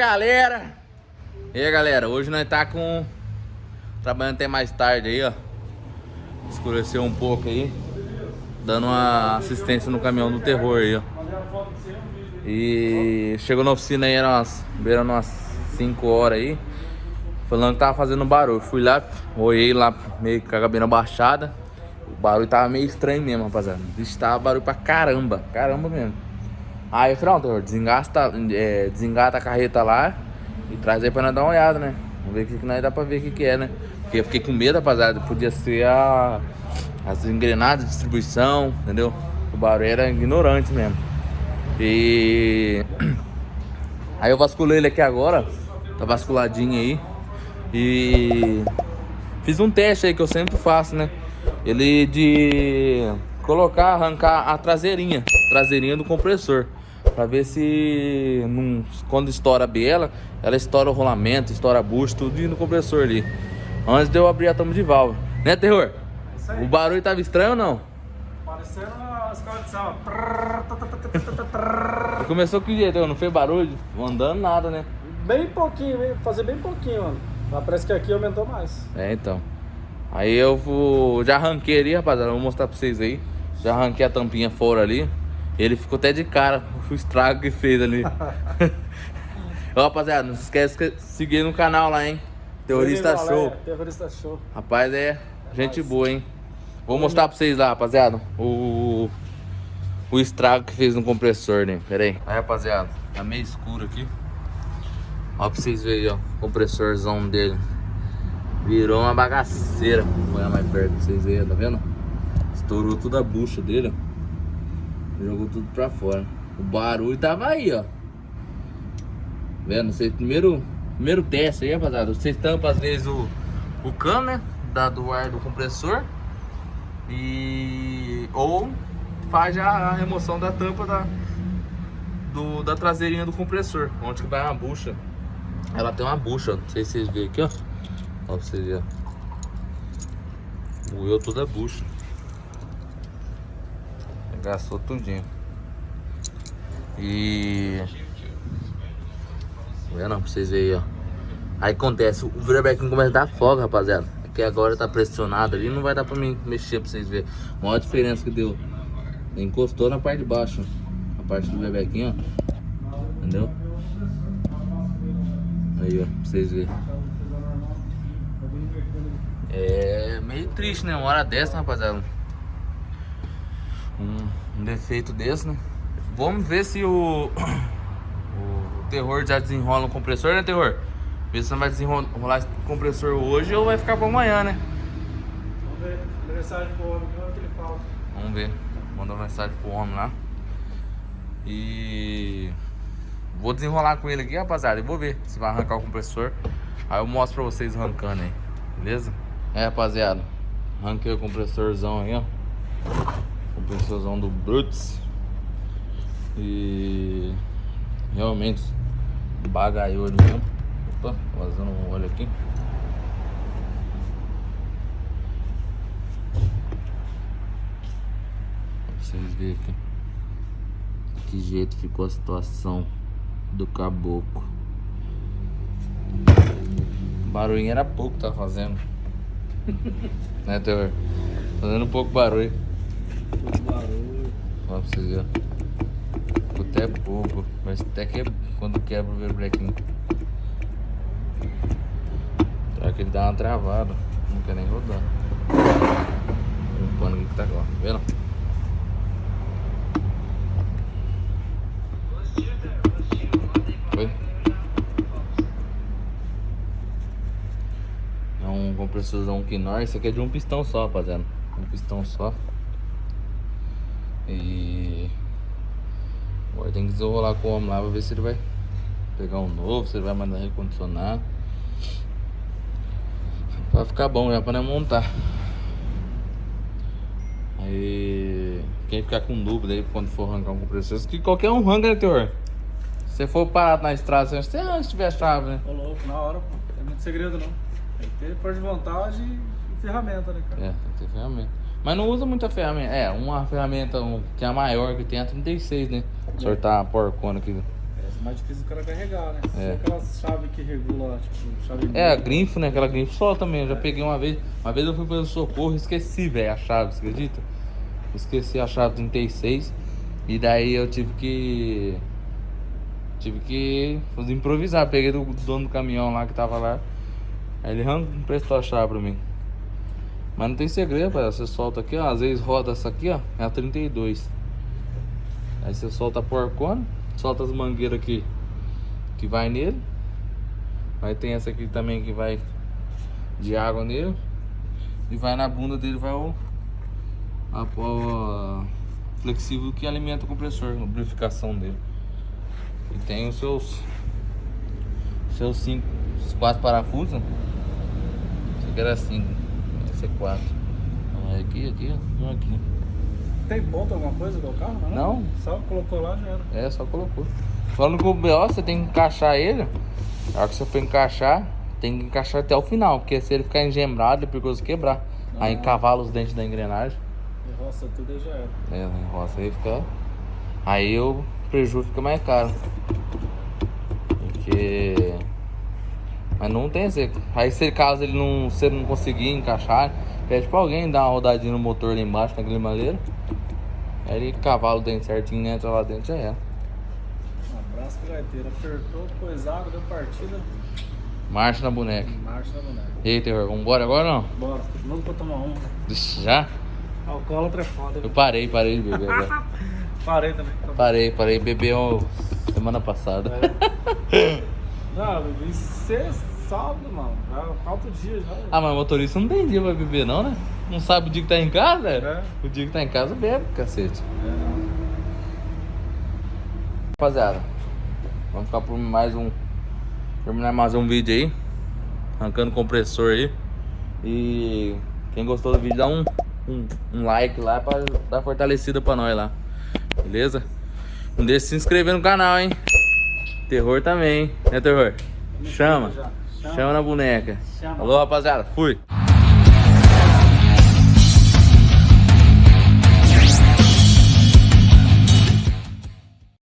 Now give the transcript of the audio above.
galera! E aí galera, hoje nós tá trabalhando até mais tarde aí, ó. Escureceu um pouco aí, dando uma assistência no caminhão do terror aí, ó. E chegou na oficina aí, era beirando umas 5 horas aí, falando que tava fazendo barulho. Fui lá, olhei lá meio com a cabina baixada. O barulho tava meio estranho mesmo, rapaziada. Bicho, tava barulho pra caramba, caramba mesmo. Aí eu falei, não, terror, desengata a carreta lá e traz aí pra nós dar uma olhada, né? Vamos ver o que nós dá pra ver o que é, né? Porque eu fiquei com medo, rapaziada. Podia ser as engrenagens de distribuição, entendeu? O barulho era ignorante mesmo. E aí eu vasculhei ele aqui agora, tá vasculadinho aí. E fiz um teste aí que eu sempre faço, né? Ele de arrancar a traseirinha do compressor, pra ver se quando estoura a biela, ela estoura o rolamento, estoura a bucha, tudo no compressor ali, antes de eu abrir a tampa de válvula, né, terror? O barulho tava estranho ou não? Parecendo a escola de samba. E começou que jeito, não fez barulho, andando nada, né? Bem pouquinho, fazer bem pouquinho, mano. Mas parece que aqui aumentou mais. É, então. Aí eu já arranquei ali, rapaziada, vou mostrar pra vocês aí. Já arranquei a tampinha fora ali. Ele ficou até de cara o estrago que fez ali. Ó, rapaziada, não se esquece de seguir no canal lá, hein? Terrorista Show. Terrorista Show. Rapaz, é gente boa, hein? Vou mostrar pra vocês lá, rapaziada, o estrago que fez no compressor, né? Pera aí. Aí, rapaziada, tá meio escuro aqui. Ó, pra vocês verem, ó, o compressorzão dele. Virou uma bagaceira. Vou olhar mais perto pra vocês verem, tá vendo? Estourou toda a bucha dele, ó. Jogou tudo pra fora. O barulho tava aí, ó. Vendo? Vocês, primeiro teste aí, rapaziada. Vocês tampam às vezes o cano, né? Do ar do compressor. Ou faz a remoção da tampa da traseirinha do compressor, onde que vai uma bucha. Ela tem uma bucha, não sei se vocês veem aqui, ó. Ó, pra vocês verem. Moeu toda a bucha. Gastou tudinho. E vendo, pra vocês verem, ó. Aí acontece, o virabrequim começa a dar folga, rapaziada. Aqui agora tá pressionado ali, não vai dar pra mim mexer pra vocês verem. A maior diferença que deu, encostou na parte de baixo, ó. A parte do virabrequim, ó. Entendeu? Aí, ó, pra vocês verem. É meio triste, né? Uma hora dessa, rapaziada. Um defeito desse, né? Vamos ver se o terror já desenrola o compressor, né, terror? Ver se não vai desenrolar esse compressor hoje ou vai ficar pra amanhã, né? Vamos ver. Manda mensagem pro homem, o que ele fala. Vamos ver. Mandou mensagem pro homem lá. E vou desenrolar com ele aqui, rapaziada. E vou ver se vai arrancar o compressor. Aí eu mostro pra vocês arrancando aí. Beleza? É, rapaziada. Arranquei o compressorzão aí, ó. Compressorzão do Brutus. E realmente bagaiou ele mesmo. Opa, vazando um óleo aqui. Pra vocês verem aqui que jeito ficou a situação do caboclo. O barulhinho era pouco que tá fazendo. Né, Teor? Fazendo pouco barulho. Ó, pra vocês verem. Ficou até pouco. Mas até que quando quebra o virabrequim. Será que ele dá uma travada? Não quer nem rodar. O pano que tá lá, vendo? Foi? É um compressorzão Knorr. Esse aqui é de um pistão só, rapaziada. Um pistão só. E agora tem que desenrolar com o homem lá pra ver se ele vai pegar um novo, se ele vai mandar recondicionar. Vai ficar bom já pra não montar. Aí quem ficar com dúvida aí quando for arrancar um compressor, que qualquer um arranca, né, teor? Se você for parado na estrada, você se tiver a chave, né? Ô louco, na hora, pô. Não tem muito segredo não. Tem que ter força de vontade e ferramenta, né, cara? É, tem que ter ferramenta. Mas não usa muita ferramenta. É, uma ferramenta que é a maior que tem é a 36, né? Sortar a porcona aqui. Essa mais difícil o cara carregar, né? É. É aquela chave que regula, tipo, chave... É, a grinfo, né? Aquela grinfo solta também. Eu já peguei uma vez. Uma vez eu fui fazer socorro e esqueci, velho, a chave, você acredita? Esqueci a chave 36. E daí eu tive que fazer improvisar. Peguei do dono do caminhão lá que tava lá. Aí ele emprestou a chave pra mim. Mas não tem segredo, pai. Você solta aqui, ó. Às vezes roda essa aqui, ó. É a 32. Aí você solta a porcona, solta as mangueiras aqui que vai nele. Aí tem essa aqui também que vai de água nele. E vai na bunda dele, vai o flexível que alimenta o compressor, a lubrificação dele. E tem os seus 4 parafusos. Esse aqui era 5, esse é 4. Aqui, aqui. Tem ponto alguma coisa do carro? Não. Só colocou lá, já era. É, só colocou. Falando que o BO, você tem que encaixar ele. Na hora que você for encaixar, tem que encaixar até o final. Porque se ele ficar engembrado, é perigoso quebrar. Aí encavalo os dentes da engrenagem. E roça tudo aí já era. É, roça aí fica. Aí o prejuízo fica mais caro. Porque. Mas não tem esse. Aí se caso ele não, você não conseguir encaixar, pede pra alguém dar uma rodadinha no motor lá embaixo, na grelmadeira. Aí ele cavala o dente certinho, entra lá dentro, já é. Um abraço pro gaiteiro. Apertou, pôs água, deu partida. Marcha na boneca. Marcha na boneca. E aí, Terror, vambora agora ou não? Bora, louco pra tomar uma. Ixi, já? Alcoólatra é foda. Eu parei de beber agora. Parei também. Parei, bebi semana passada. Não, bebi sexta, sábado, mano. Já falta o dia já. Ah, mas motorista não tem dia pra beber não, né? Não sabe o dia que tá em casa? É. O dia que tá em casa bebe, cacete. É. Rapaziada, vamos ficar por terminar mais um vídeo aí, arrancando o compressor aí. E quem gostou do vídeo, dá um like lá pra dar fortalecida pra nós lá. Beleza? Não deixe de se inscrever no canal, hein? Terror também, hein? Né, Terror? Chama na boneca. Chama. Alô, rapaziada, fui!